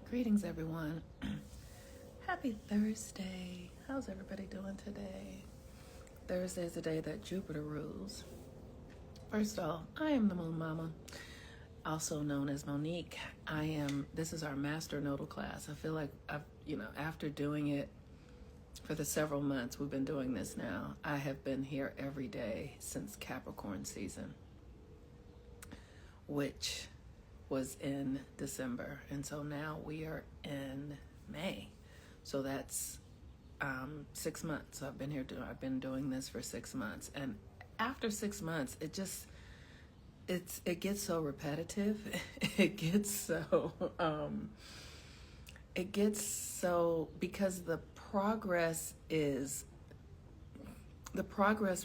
Greetings, everyone. Happy Thursday. How's everybody doing today? Thursday is the day that Jupiter rules. First off, I am the Moon Mama, also known as Monique. This is our master nodal class. I feel like after doing it for the several months we've been doing this now, I have been here every day since Capricorn season, which was in December, and so now we are in May, so that's 6 months. I've been doing this for 6 months, and after 6 months, it gets so repetitive. it gets so because the progress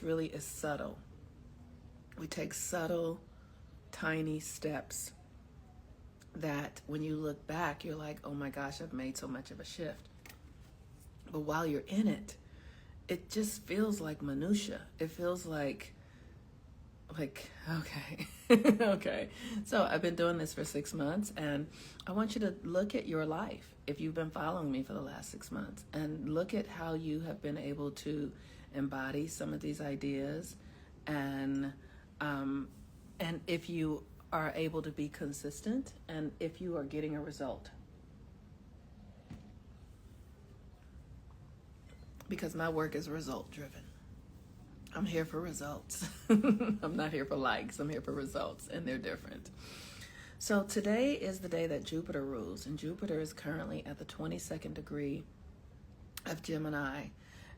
really is subtle. We take subtle, tiny steps that when you look back, you're like, oh my gosh, I've made so much of a shift. But while you're in it, it just feels like minutia. It feels like okay, okay. So I've been doing this for 6 months, and I want you to look at your life, if you've been following me for the last 6 months, and look at how you have been able to embody some of these ideas, and if you are able to be consistent, and if you are getting a result. Because my work is result driven. I'm here for results. I'm not here for likes. I'm here for results, and they're different. So today is the day that Jupiter rules, and Jupiter is currently at the 22nd degree of Gemini.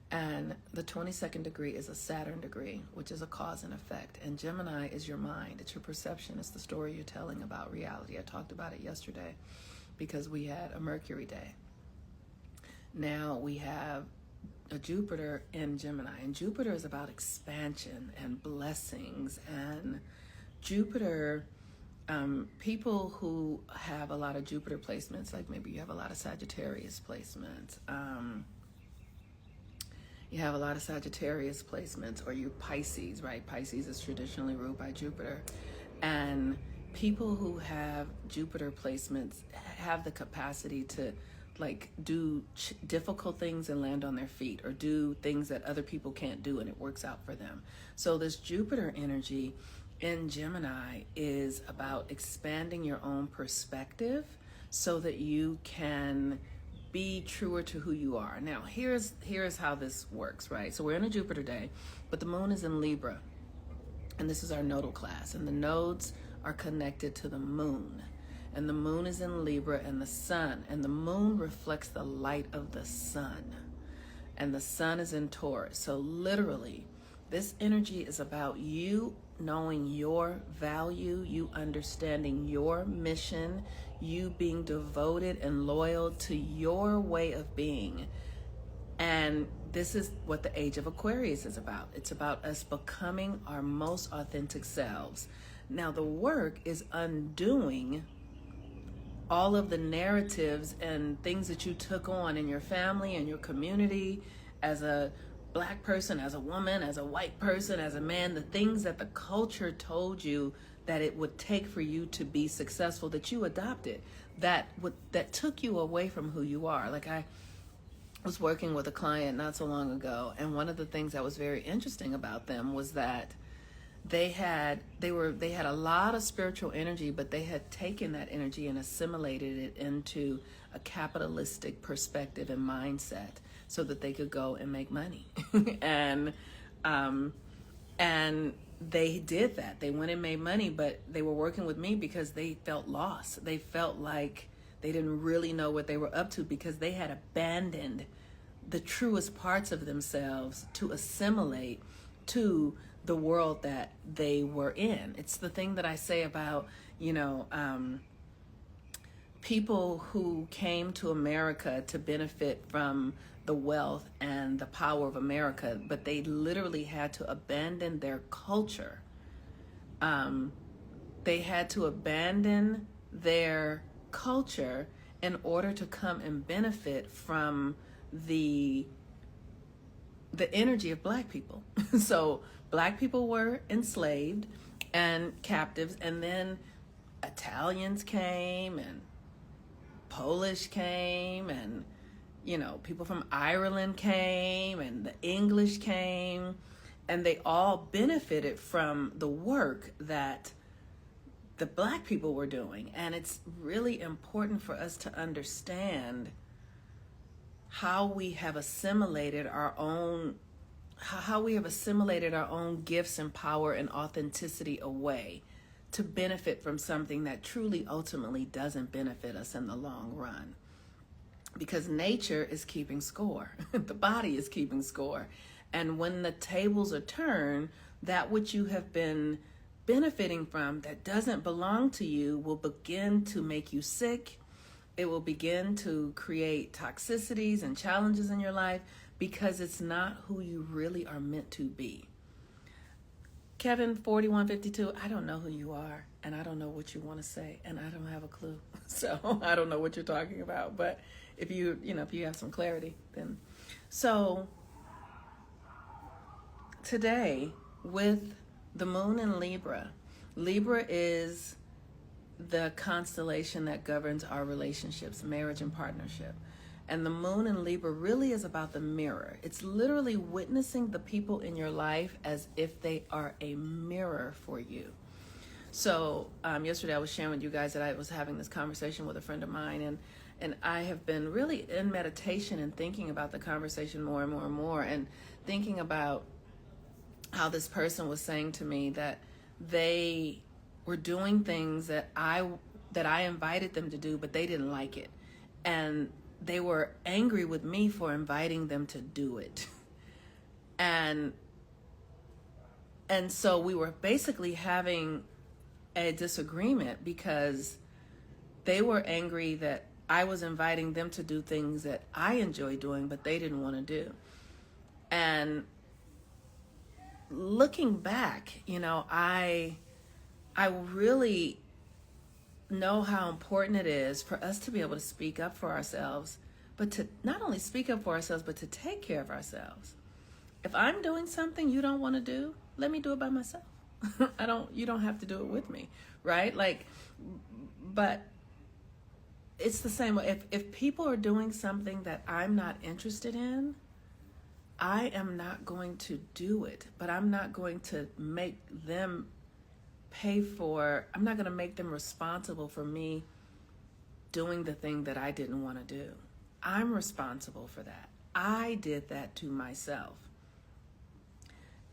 And the 22nd degree is a Saturn degree, which is a cause and effect. And Gemini is your mind. It's your perception. It's the story you're telling about reality. I talked about it yesterday because we had a Mercury day. Now we have a Jupiter in Gemini. And Jupiter is about expansion and blessings. And Jupiter, people who have a lot of Jupiter placements, like maybe you have a lot of Sagittarius placements, or you Pisces, right? Pisces is traditionally ruled by Jupiter. And people who have Jupiter placements have the capacity to do difficult things and land on their feet, or do things that other people can't do, and it works out for them. So this Jupiter energy in Gemini is about expanding your own perspective so that you can be truer to who you are. Now, here's how this works, right? So we're in a Jupiter day, but the moon is in Libra, and this is our nodal class, and the nodes are connected to the moon, and the moon is in Libra, and the sun, and the moon reflects the light of the sun, and the sun is in Taurus. So literally, this energy is about you knowing your value, you understanding your mission, you being devoted and loyal to your way of being. And this is what the age of Aquarius is about. It's about us becoming our most authentic selves. Now, the work is undoing all of the narratives and things that you took on in your family and your community as a Black person, as a woman, as a white person, as a man, the things that the culture told you that it would take for you to be successful, that you adopted, that took you away from who you are. Like, I was working with a client not so long ago, and one of the things that was very interesting about them was that they had a lot of spiritual energy, but they had taken that energy and assimilated it into a capitalistic perspective and mindset so that they could go and make money. and they did that. They went and made money, but they were working with me because they felt lost. They felt like they didn't really know what they were up to because they had abandoned the truest parts of themselves to assimilate to the world that they were in. It's the thing that I say about, people who came to America to benefit from the wealth and the power of America, but they literally had to abandon their culture. They had to abandon their culture in order to come and benefit from the energy of Black people. So Black people were enslaved and captives, and then Italians came, and Polish came, and people from Ireland came, and the English came, and they all benefited from the work that the Black people were doing. And it's really important for us to understand how we have assimilated our own gifts and power and authenticity away to benefit from something that truly ultimately doesn't benefit us in the long run. Because nature is keeping score. The body is keeping score. And when the tables are turned, that which you have been benefiting from that doesn't belong to you will begin to make you sick. It will begin to create toxicities and challenges in your life because it's not who you really are meant to be. Kevin 4152, I don't know who you are, and I don't know what you want to say, and I don't have a clue. So I don't know what you're talking about. But if you have some clarity, then. So today, with the moon in Libra, Libra is the constellation that governs our relationships, marriage and partnership. And the moon in Libra really is about the mirror. It's literally witnessing the people in your life as if they are a mirror for you. So yesterday I was sharing with you guys that I was having this conversation with a friend of mine, and I have been really in meditation and thinking about the conversation more and more and more, and thinking about how this person was saying to me that they were doing things that I invited them to do, but they didn't like it. And they were angry with me for inviting them to do it. And so we were basically having a disagreement because they were angry that I was inviting them to do things that I enjoy doing, but they didn't want to do. And looking back, I really know how important it is for us to be able to speak up for ourselves, but to not only speak up for ourselves, but to take care of ourselves. If I'm doing something you don't want to do, let me do it by myself. You don't have to do it with me, right? But it's the same way. If people are doing something that I'm not interested in, I am not going to do it, but I'm not going to make them I'm not going to make them responsible for me doing the thing that I didn't want to do. I'm responsible for that. I did that to myself.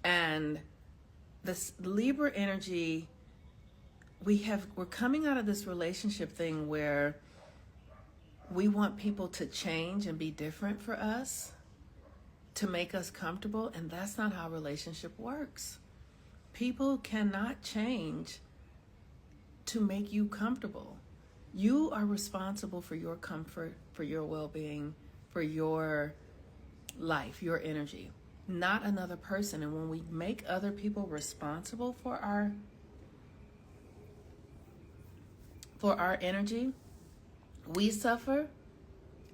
And this Libra energy, we're coming out of this relationship thing where we want people to change and be different for us to make us comfortable, and that's not how relationship works. People cannot change to make you comfortable. You are responsible for your comfort, for your well-being, for your life, your energy, not another person. And when we make other people responsible for our energy, we suffer,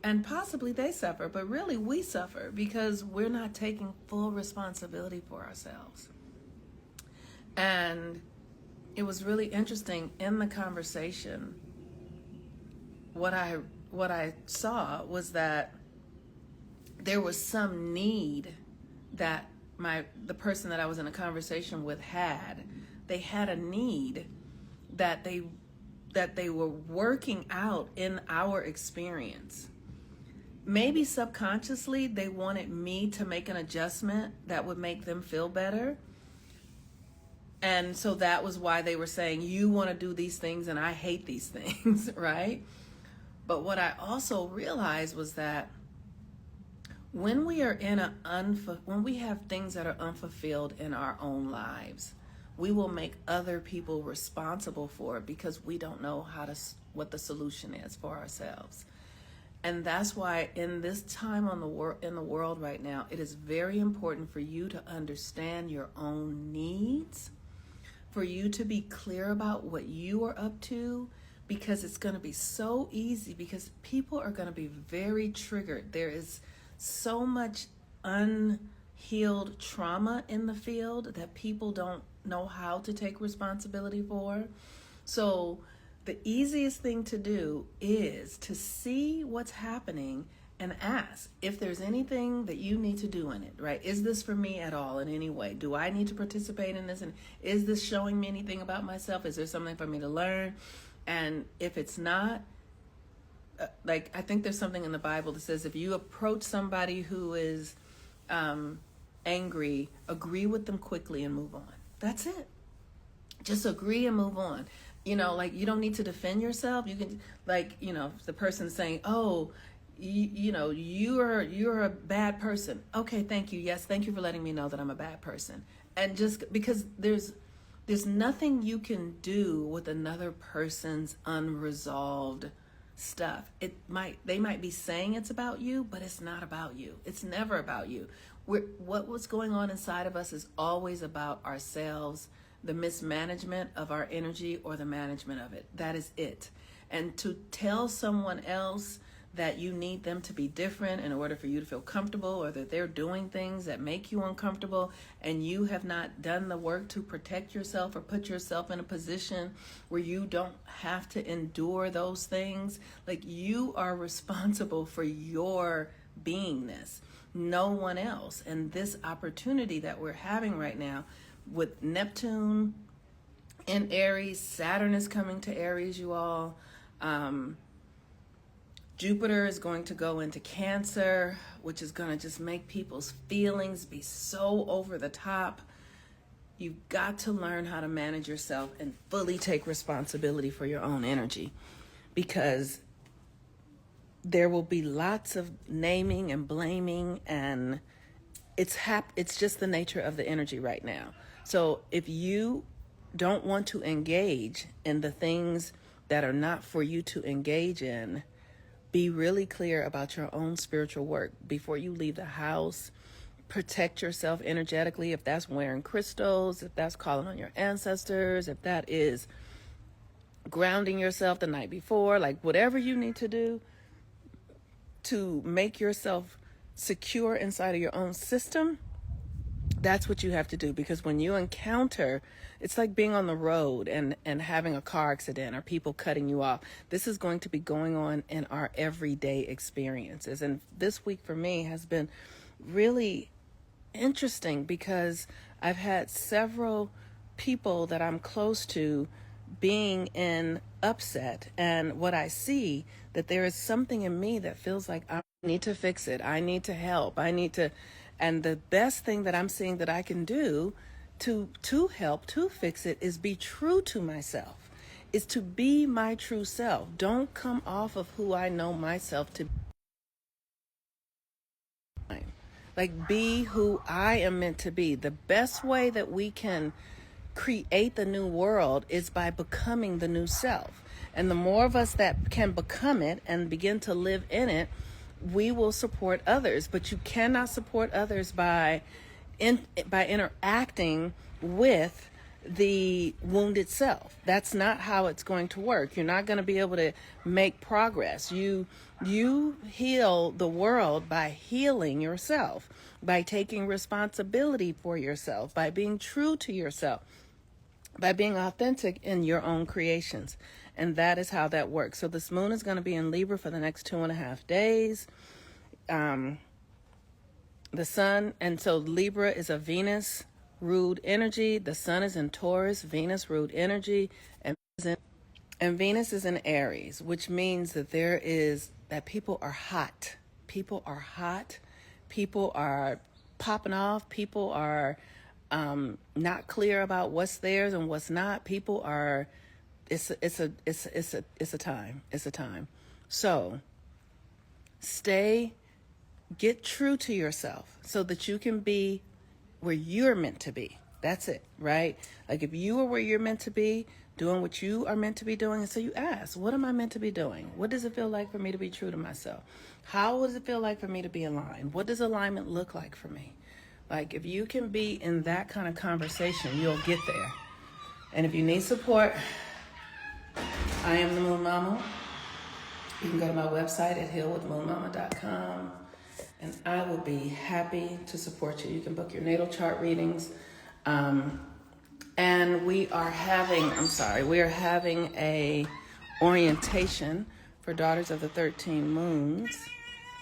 and possibly they suffer, but really we suffer because we're not taking full responsibility for ourselves. And it was really interesting in the conversation. What I saw was that there was some need that the person that I was in a conversation with had. They had a need that they were working out in our experience. Maybe subconsciously they wanted me to make an adjustment that would make them feel better. And so that was why they were saying, you want to do these things and I hate these things, right? But what I also realized was that when we are when we have things that are unfulfilled in our own lives, we will make other people responsible for it because we don't know what the solution is for ourselves. And that's why in this time in the world right now, it is very important for you to understand your own needs, for you to be clear about what you are up to, because it's going to be so easy, because people are going to be very triggered. There is so much unhealed trauma in the field that people don't know how to take responsibility for. So the easiest thing to do is to see what's happening and ask if there's anything that you need to do in it, right? Is this for me at all in any way? Do I need to participate in this? And is this showing me anything about myself? Is there something for me to learn? And if it's not, like, I think there's something in the Bible that says if you approach somebody who is angry, agree with them quickly and move on. That's it. Just agree and move on. You know, like, you don't need to defend yourself. You can, like, you know, the person saying, oh, you know, you're a bad person. Okay, thank you. Yes, thank you for letting me know that I'm a bad person. And just because there's nothing you can do with another person's unresolved stuff. They might be saying it's about you, but it's not about you. It's never about you. What's going on inside of us is always about ourselves, the mismanagement of our energy or the management of it. That is it. And to tell someone else that you need them to be different in order for you to feel comfortable, or that they're doing things that make you uncomfortable, and you have not done the work to protect yourself or put yourself in a position where you don't have to endure those things. Like, you are responsible for your beingness, no one else. And this opportunity that we're having right now with Neptune in Aries, Saturn is coming to Aries, you all. Jupiter is going to go into Cancer, which is going to just make people's feelings be so over the top. You've got to learn how to manage yourself and fully take responsibility for your own energy, because there will be lots of naming and blaming, and it's just the nature of the energy right now. So if you don't want to engage in the things that are not for you to engage in, be really clear about your own spiritual work before you leave the house. Protect yourself energetically, if that's wearing crystals, if that's calling on your ancestors, if that is grounding yourself the night before, like, whatever you need to do to make yourself secure inside of your own system. That's what you have to do, because when you encounter, it's like being on the road and having a car accident or people cutting you off. This is going to be going on in our everyday experiences. And this week for me has been really interesting, because I've had several people that I'm close to being in upset. And what I see, that there is something in me that feels like I need to fix it. I need to help. And the best thing that I'm seeing that I can do to help, to fix it, is be true to myself, is to be my true self. Don't come off of who I know myself to be. Like, be who I am meant to be. The best way that we can create the new world is by becoming the new self. And the more of us that can become it and begin to live in it, we will support others. But you cannot support others by interacting with the wounded self. That's not how it's going to work. You're not going to be able to make progress. You heal the world by healing yourself, by taking responsibility for yourself, by being true to yourself, by being authentic in your own creations. And that is how that works. So this moon is going to be in Libra for the next 2.5 days. The sun, and so Libra is a Venus ruled energy. The sun is in Taurus, Venus ruled energy, and Venus is in Aries, which means that that people are hot. People are hot. People are popping off. People are not clear about what's theirs and what's not. People are. It's a time. So get true to yourself so that you can be where you're meant to be. That's it, right? Like, if you are where you're meant to be, doing what you are meant to be doing, and so you ask, what am I meant to be doing? What does it feel like for me to be true to myself? How does it feel like for me to be aligned? What does alignment look like for me? Like, if you can be in that kind of conversation, you'll get there. And if you need support, I am the Moon Mama. You can go to my website at healwithmoonmama.com, and I will be happy to support you. You can book your natal chart readings. And we are having a orientation for Daughters of the 13 Moons.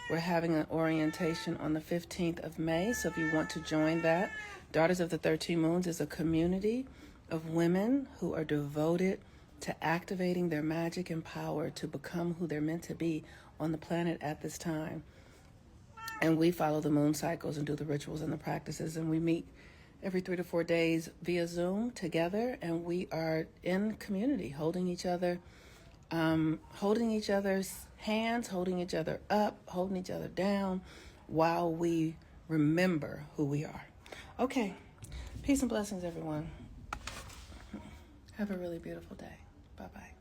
We're having an orientation on the 15th of May, so if you want to join that, Daughters of the 13 Moons is a community of women who are devoted to activating their magic and power to become who they're meant to be on the planet at this time. And we follow the moon cycles and do the rituals and the practices, and we meet every 3 to 4 days via Zoom together, and we are in community, holding each other, holding each other's hands, holding each other up, holding each other down while we remember who we are. Okay. Peace and blessings, everyone. Have a really beautiful day. Bye-bye.